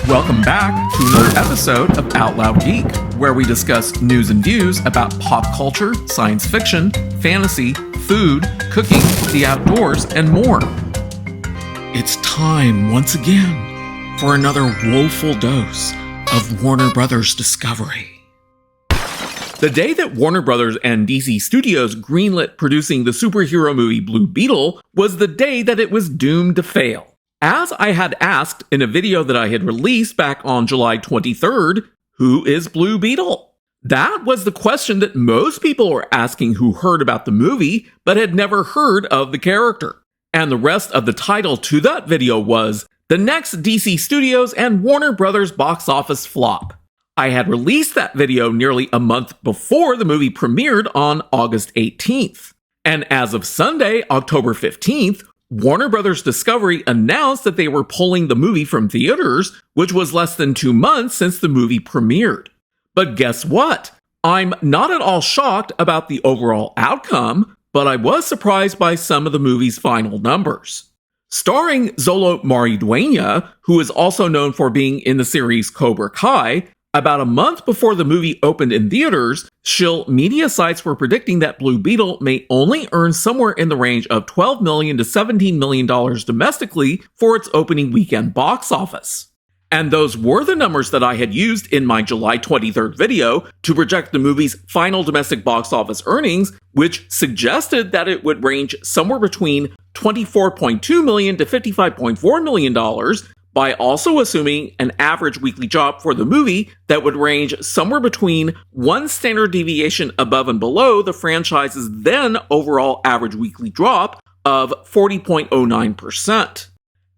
Welcome back to another episode of Out Loud Geek, where we discuss news and views about pop culture, science fiction, fantasy, food, cooking, the outdoors, and more. It's time once again for another woeful dose of Warner Brothers Discovery. The day that Warner Brothers and DC Studios greenlit producing the superhero movie Blue Beetle was the day that it was doomed to fail. As I had asked in a video that I had released back on July 23rd, who is Blue Beetle? That was the question that most people were asking who heard about the movie, but had never heard of the character. And the rest of the title to that video was, The Next DC Studios and Warner Brothers Box Office Flop. I had released that video nearly a month before the movie premiered on August 18th. And as of Sunday, October 15th, Warner Brothers Discovery announced that they were pulling the movie from theaters, which was less than 2 months since the movie premiered. But guess what? I'm not at all shocked about the overall outcome, but I was surprised by some of the movie's final numbers. Starring Xolo Maridueña, who is also known for being in the series Cobra Kai, about a month before the movie opened in theaters, shill media sites were predicting that Blue Beetle may only earn somewhere in the range of $12 million to $17 million domestically for its opening weekend box office. And those were the numbers that I had used in my July 23rd video to project the movie's final domestic box office earnings, which suggested that it would range somewhere between $24.2 million to $55.4 million, by also assuming an average weekly drop for the movie that would range somewhere between one standard deviation above and below the franchise's then overall average weekly drop of 40.09%.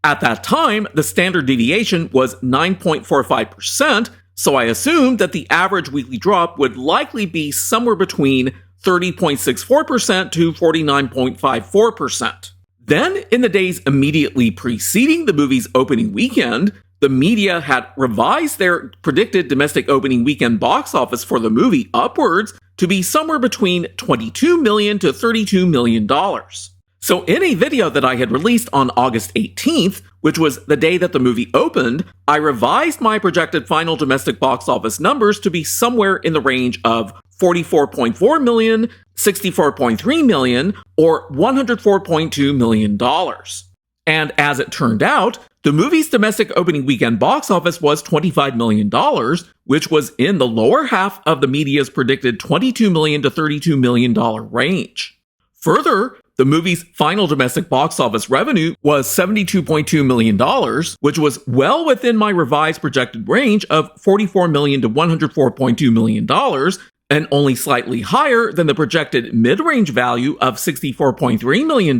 At that time, the standard deviation was 9.45%, so I assumed that the average weekly drop would likely be somewhere between 30.64% to 49.54%. Then, in the days immediately preceding the movie's opening weekend, the media had revised their predicted domestic opening weekend box office for the movie upwards to be somewhere between $22 million to $32 million. So in a video that I had released on August 18th, which was the day that the movie opened, I revised my projected final domestic box office numbers to be somewhere in the range of $44.4 million, $64.3 million, or $104.2 million. And as it turned out, the movie's domestic opening weekend box office was $25 million, which was in the lower half of the media's predicted $22 million to $32 million range. Further, the movie's final domestic box office revenue was $72.2 million, which was well within my revised projected range of $44 million to $104.2 million, and only slightly higher than the projected mid-range value of $64.3 million,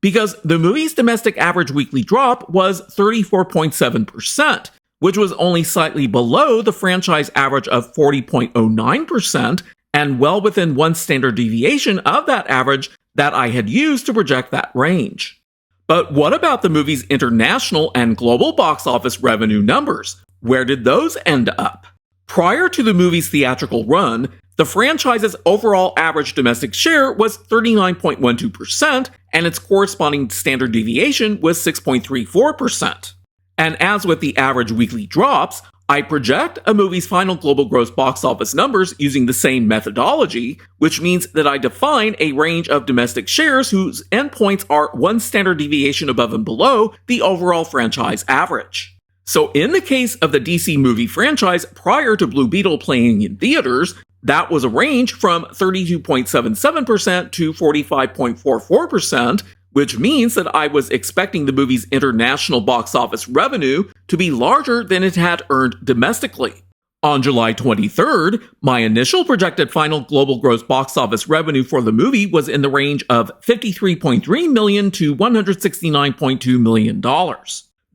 because the movie's domestic average weekly drop was 34.7%, which was only slightly below the franchise average of 40.09%, and well within one standard deviation of that average that I had used to project that range. But what about the movie's international and global box office revenue numbers? Where did those end up? Prior to the movie's theatrical run, the franchise's overall average domestic share was 39.12%, and its corresponding standard deviation was 6.34%. And as with the average weekly drops, I project a movie's final global gross box office numbers using the same methodology, which means that I define a range of domestic shares whose endpoints are one standard deviation above and below the overall franchise average. So in the case of the DC movie franchise prior to Blue Beetle playing in theaters, that was a range from 32.77% to 45.44%, which means that I was expecting the movie's international box office revenue to be larger than it had earned domestically. On July 23rd, my initial projected final global gross box office revenue for the movie was in the range of $53.3 million to $169.2 million.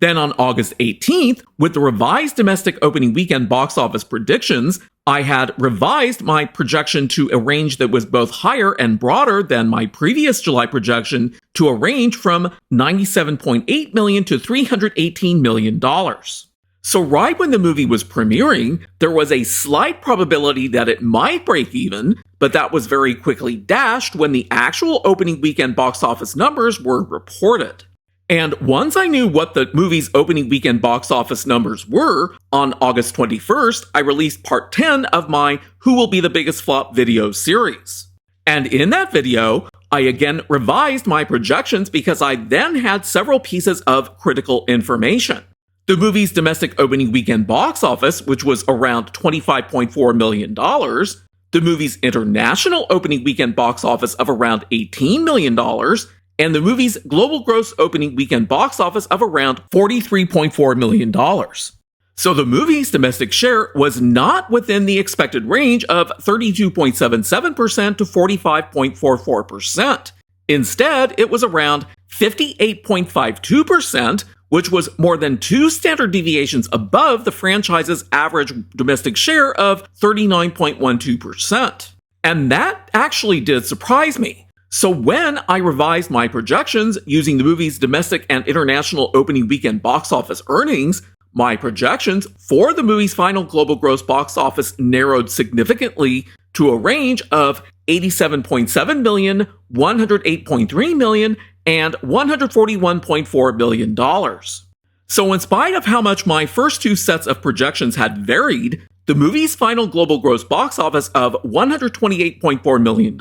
Then on August 18th, with the revised domestic opening weekend box office predictions, I had revised my projection to a range that was both higher and broader than my previous July projection to a range from $97.8 million to $318 million. So right when the movie was premiering, there was a slight probability that it might break even, but that was very quickly dashed when the actual opening weekend box office numbers were reported. And once I knew what the movie's opening weekend box office numbers were, on August 21st, I released part 10 of my Who Will Be the Biggest Flop video series. And in that video, I again revised my projections because I then had several pieces of critical information. The movie's domestic opening weekend box office, which was around $25.4 million, the movie's international opening weekend box office of around $18 million, and the movie's global gross opening weekend box office of around $43.4 million. So the movie's domestic share was not within the expected range of 32.77% to 45.44%. Instead, it was around 58.52%, which was more than 2 standard deviations above the franchise's average domestic share of 39.12%. And that actually did surprise me. So when I revised my projections using the movie's domestic and international opening weekend box office earnings, my projections for the movie's final global gross box office narrowed significantly to a range of $87.7 million, $108.3 million, and $141.4 million. So in spite of how much my first 2 sets of projections had varied, the movie's final global gross box office of $128.4 million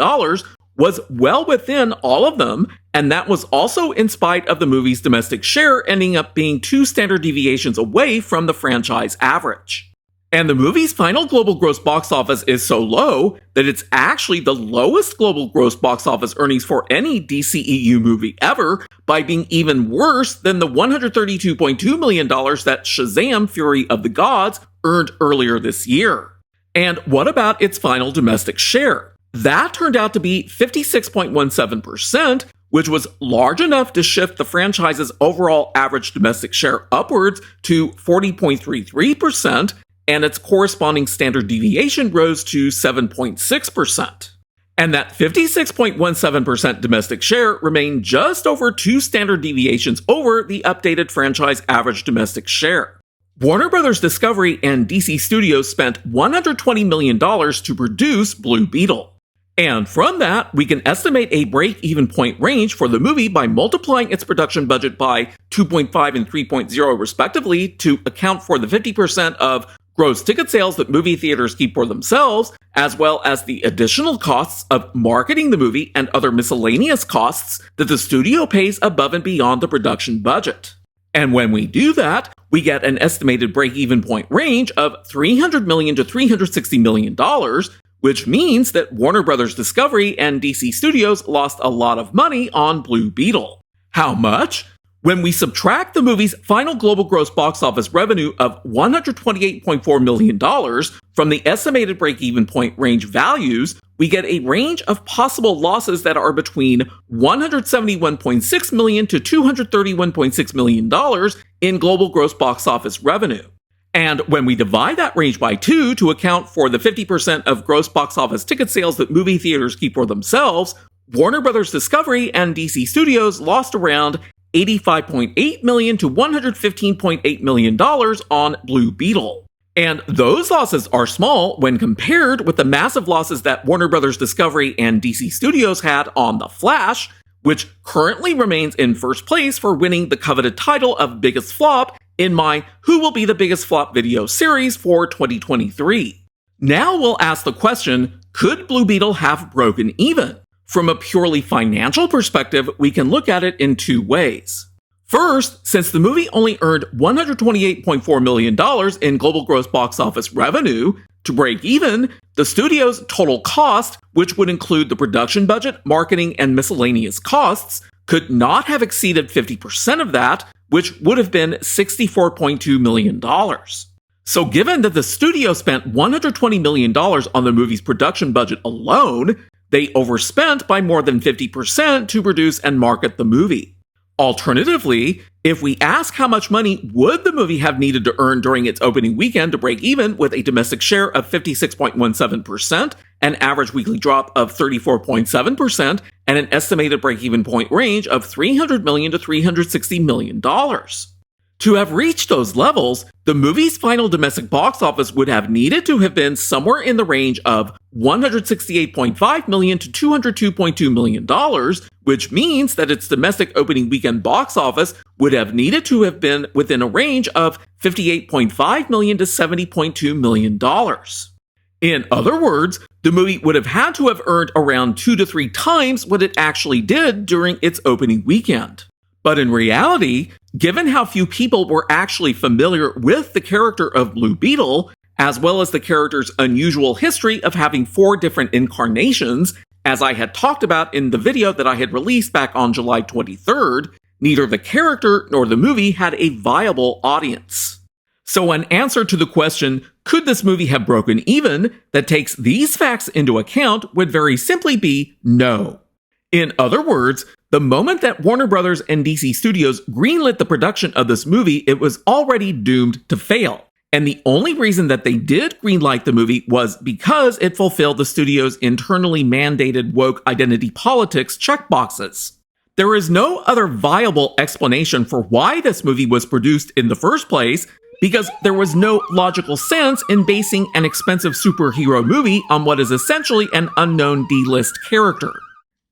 was well within all of them, and that was also in spite of the movie's domestic share ending up being 2 standard deviations away from the franchise average. And the movie's final global gross box office is so low that it's actually the lowest global gross box office earnings for any DCEU movie ever, by being even worse than the $132.2 million that Shazam! Fury of the Gods earned earlier this year. And what about its final domestic share? That turned out to be 56.17%, which was large enough to shift the franchise's overall average domestic share upwards to 40.33%, and its corresponding standard deviation rose to 7.6%. And that 56.17% domestic share remained just over 2 standard deviations over the updated franchise average domestic share. Warner Bros. Discovery and DC Studios spent $120 million to produce Blue Beetle. And from that, we can estimate a break-even point range for the movie by multiplying its production budget by 2.5 and 3.0 respectively to account for the 50% of gross ticket sales that movie theaters keep for themselves, as well as the additional costs of marketing the movie and other miscellaneous costs that the studio pays above and beyond the production budget. And when we do that, we get an estimated break-even point range of $300 million to $360 million, which means that Warner Bros. Discovery and DC Studios lost a lot of money on Blue Beetle. How much? When we subtract the movie's final global gross box office revenue of $128.4 million from the estimated break-even point range values, we get a range of possible losses that are between $171.6 million to $231.6 million in global gross box office revenue. And when we divide that range by 2 to account for the 50% of gross box office ticket sales that movie theaters keep for themselves, Warner Bros. Discovery and DC Studios lost around $85.8 million to $115.8 million on Blue Beetle. And those losses are small when compared with the massive losses that Warner Bros. Discovery and DC Studios had on The Flash, which currently remains in first place for winning the coveted title of Biggest Flop in my Who Will Be the Biggest Flop video series for 2023. Now we'll ask the question, could Blue Beetle have broken even? From a purely financial perspective, we can look at it in 2 ways. First, since the movie only earned $128.4 million in global gross box office revenue, to break even, the studio's total cost, which would include the production budget, marketing, and miscellaneous costs, could not have exceeded 50% of that, which would have been $64.2 million. So given that the studio spent $120 million on the movie's production budget alone, they overspent by more than 50% to produce and market the movie. Alternatively, if we ask how much money would the movie have needed to earn during its opening weekend to break even with a domestic share of 56.17%, an average weekly drop of 34.7%, and an estimated break-even point range of $300 million to $360 million. To have reached those levels, the movie's final domestic box office would have needed to have been somewhere in the range of $168.5 million to $202.2 million, which means that its domestic opening weekend box office would have needed to have been within a range of $58.5 million to $70.2 million. In other words, the movie would have had to have earned around 2 to 3 times what it actually did during its opening weekend. But in reality, given how few people were actually familiar with the character of Blue Beetle, as well as the character's unusual history of having 4 different incarnations, as I had talked about in the video that I had released back on July 23rd, neither the character nor the movie had a viable audience. So an answer to the question, could this movie have broken even, that takes these facts into account would very simply be no. In other words, the moment that Warner Brothers and DC Studios greenlit the production of this movie, it was already doomed to fail. And the only reason that they did greenlight the movie was because it fulfilled the studio's internally mandated woke identity politics checkboxes. There is no other viable explanation for why this movie was produced in the first place, because there was no logical sense in basing an expensive superhero movie on what is essentially an unknown D-list character.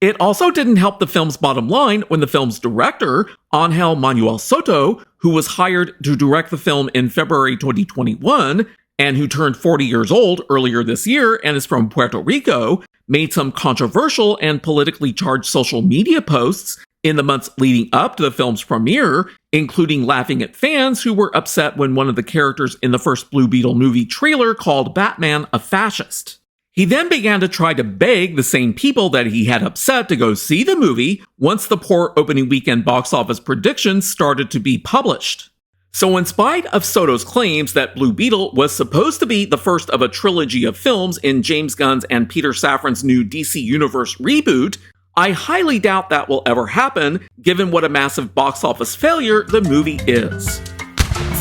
It also didn't help the film's bottom line when the film's director, Angel Manuel Soto, who was hired to direct the film in February 2021, and who turned 40 years old earlier this year and is from Puerto Rico, made some controversial and politically charged social media posts in the months leading up to the film's premiere, including laughing at fans who were upset when one of the characters in the first Blue Beetle movie trailer called Batman a fascist. He then began to try to beg the same people that he had upset to go see the movie once the poor opening weekend box office predictions started to be published. So in spite of Soto's claims that Blue Beetle was supposed to be the first of a trilogy of films in James Gunn's and Peter Safran's new DC Universe reboot, I highly doubt that will ever happen, given what a massive box office failure the movie is.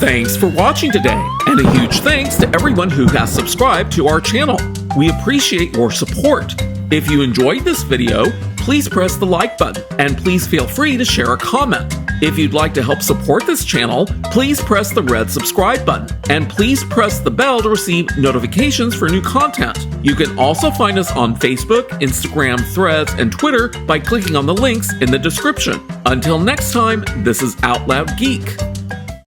Thanks for watching today, and a huge thanks to everyone who has subscribed to our channel. We appreciate your support. If you enjoyed this video, please press the like button, and please feel free to share a comment. If you'd like to help support this channel, please press the red subscribe button, and please press the bell to receive notifications for new content. You can also find us on Facebook, Instagram, Threads, and Twitter by clicking on the links in the description. Until next time, this is Out Loud Geek.